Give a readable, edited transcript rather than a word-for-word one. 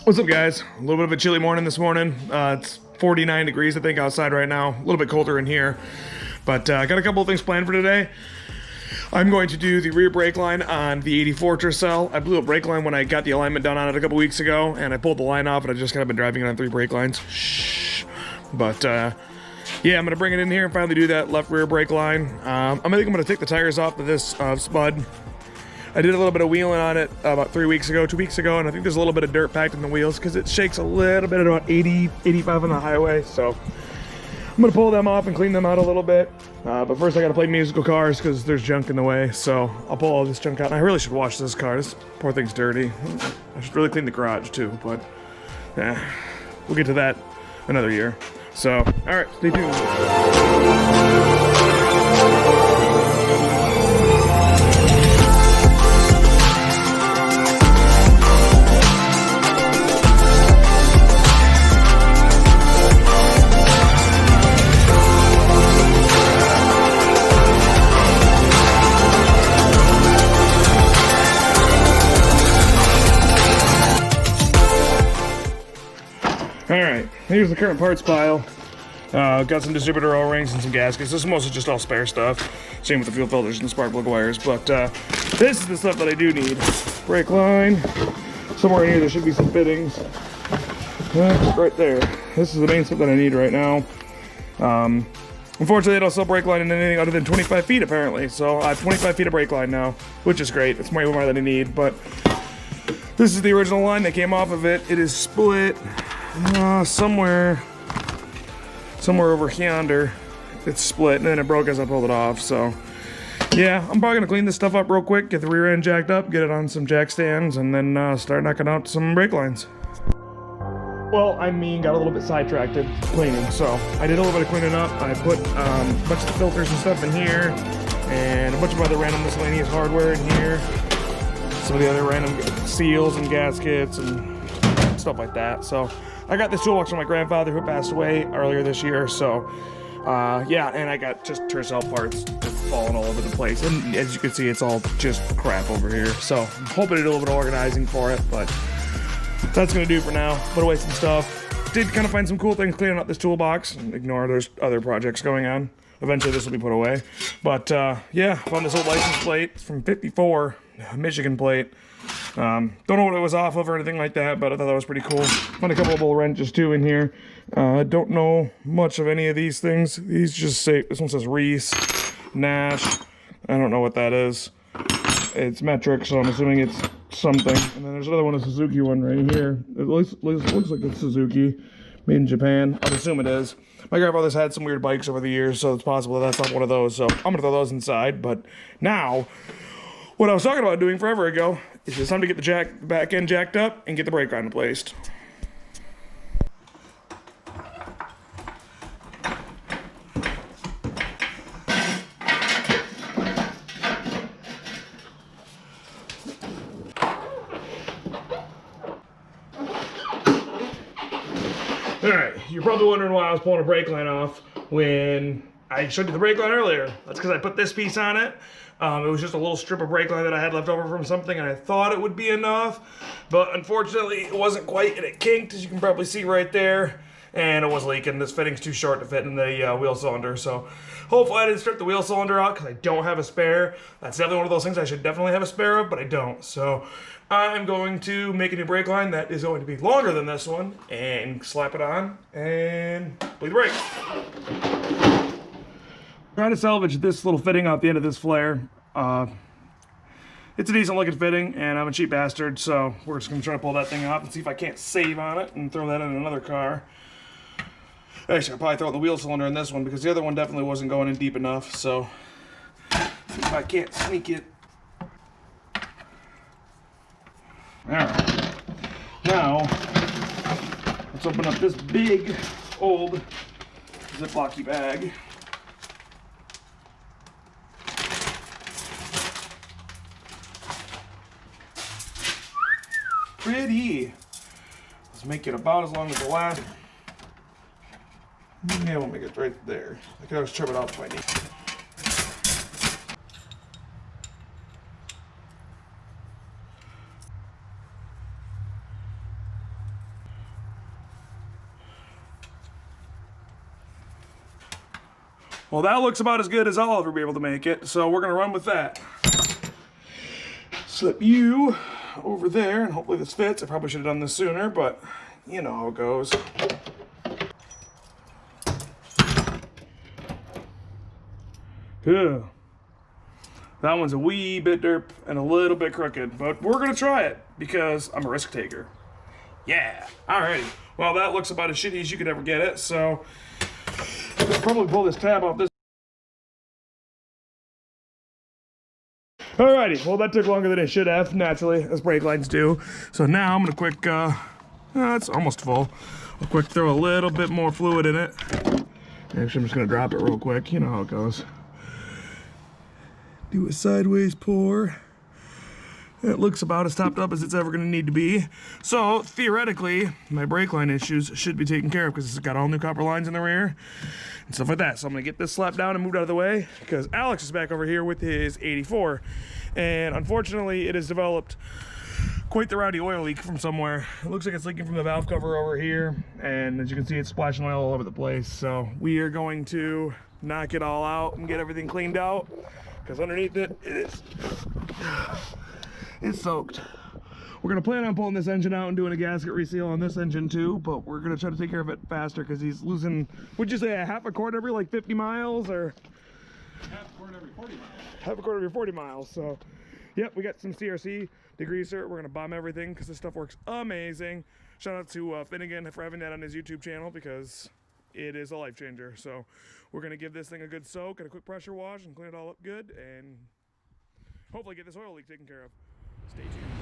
What's up, guys? A little bit of a chilly morning this morning. It's 49 degrees, I think, outside right now. A little bit colder in here. But I got a couple of things planned for today. I'm going to do the rear brake line on the 84 Tercel. I blew a brake line when I got the alignment done on it a couple weeks ago, and I pulled the line off, and I just kind of been driving it on 3 brake lines. Shh. But yeah, I'm going to bring it in here and finally do that left rear brake line. I think I'm going to take the tires off of this spud. I did a little bit of wheeling on it about 2 weeks ago, and I think there's a little bit of dirt packed in the wheels because it shakes a little bit at about 80, 85 on the highway. So I'm gonna pull them off and clean them out a little bit. But first I gotta play musical cars because there's junk in the way. So I'll pull all this junk out. And I really should wash this car. This poor thing's dirty. I should really clean the garage too, but yeah, we'll get to that another year. So, all right, stay tuned. Alright, here's the current parts pile. Got some distributor O-rings and some gaskets. This is mostly just all spare stuff. Same with the fuel filters and the spark plug wires. But this is the stuff that I do need. Brake line. Somewhere in here there should be some fittings. Right there. This is the main stuff that I need right now. Unfortunately, they don't sell brake line in anything other than 25 feet apparently. So I have 25 feet of brake line now, which is great. It's way more than I need. But this is the original line that came off of it. It is split. Somewhere over yonder, it's split, and then it broke as I pulled it off. So yeah, I'm probably gonna clean this stuff up real quick, get the rear end jacked up, get it on some jack stands, and then start knocking out some brake lines. Well, got a little bit sidetracked cleaning, so I did a little bit of cleaning up. I put a bunch of the filters and stuff in here, and a bunch of other random miscellaneous hardware in here, some of the other random seals and gaskets and stuff like that. So I got this toolbox from my grandfather who passed away earlier this year. So yeah, and I got just Tercel parts falling all over the place. And as you can see, it's all just crap over here. So I'm hoping to do a little bit of organizing for it, but that's gonna do for now. Put away some stuff. Did kind of find some cool things cleaning up this toolbox. And ignore there's other projects going on. Eventually this will be put away. But yeah, found this old license plate. It's from '54, Michigan plate. Don't know what it was off of or anything like that, but I thought that was pretty cool. Found a couple of old wrenches too in here. I don't know much of any of these things. These just say, this one says Reese, Nash. I don't know what that is. It's metric, so I'm assuming it's something. And then there's another one, a Suzuki one right here. It looks like it's Suzuki, made in Japan. I'd assume it is. My grandfather's had some weird bikes over the years, so it's possible that that's not one of those. So I'm gonna throw those inside. But now, what I was talking about doing forever ago is it's time to get the back end jacked up and get the brake line replaced. Alright, you're probably wondering why I was pulling a brake line off when I showed you the brake line earlier. That's because I put this piece on it. It was just a little strip of brake line that I had left over from something, and I thought it would be enough, but unfortunately it wasn't quite, and it kinked, as you can probably see right there, and it was leaking. This fitting's too short to fit in the wheel cylinder, so hopefully I didn't strip the wheel cylinder out because I don't have a spare. That's definitely one of those things I should definitely have a spare of, but I don't. So I'm going to make a new brake line that is going to be longer than this one, and slap it on, and bleed the brake. Trying to salvage this little fitting off the end of this flare. It's a decent looking fitting, and I'm a cheap bastard, so we're just gonna try to pull that thing off and see if I can't save on it and throw that in another car. Actually, I'll probably throw the wheel cylinder in this one because the other one definitely wasn't going in deep enough, so see if I can't sneak it. Alright, now let's open up this big old Ziploc-y bag. Pretty. Let's make it about as long as the last. Yeah, we'll make it right there. I can always trim it off if I need. Well, that looks about as good as I'll ever be able to make it, so we're gonna run with that. Slip you over there, and hopefully this fits. I probably should have done this sooner, but you know how it goes. Yeah. That one's a wee bit derp and a little bit crooked, but we're gonna try it because I'm a risk taker. Yeah, alrighty. Well, that looks about as shitty as you could ever get it, so let's probably pull this tab off this. Alrighty, well that took longer than it should have, naturally, as brake lines do. So now I'm gonna quick, it's almost full. I'll quick throw a little bit more fluid in it. Actually, I'm just gonna drop it real quick, you know how it goes. Do a sideways pour. It looks about as topped up as it's ever gonna need to be. So theoretically, my brake line issues should be taken care of because it's got all new copper lines in the rear and stuff like that. So I'm gonna get this slapped down and moved out of the way because Alex is back over here with his 84. And unfortunately, it has developed quite the rowdy oil leak from somewhere. It looks like it's leaking from the valve cover over here. And as you can see, it's splashing oil all over the place. So we are going to knock it all out and get everything cleaned out because underneath it, it's soaked. We're gonna plan on pulling this engine out and doing a gasket reseal on this engine too, but we're gonna try to take care of it faster because he's losing, would you say a half a quart every like 50 miles or? Half a quart every 40 miles. Half a quart every 40 miles, so. Yep, we got some CRC degreaser. We're gonna bomb everything because this stuff works amazing. Shout out to Finnegan for having that on his YouTube channel because it is a life changer. So we're gonna give this thing a good soak and a quick pressure wash and clean it all up good and hopefully get this oil leak taken care of. Stay tuned.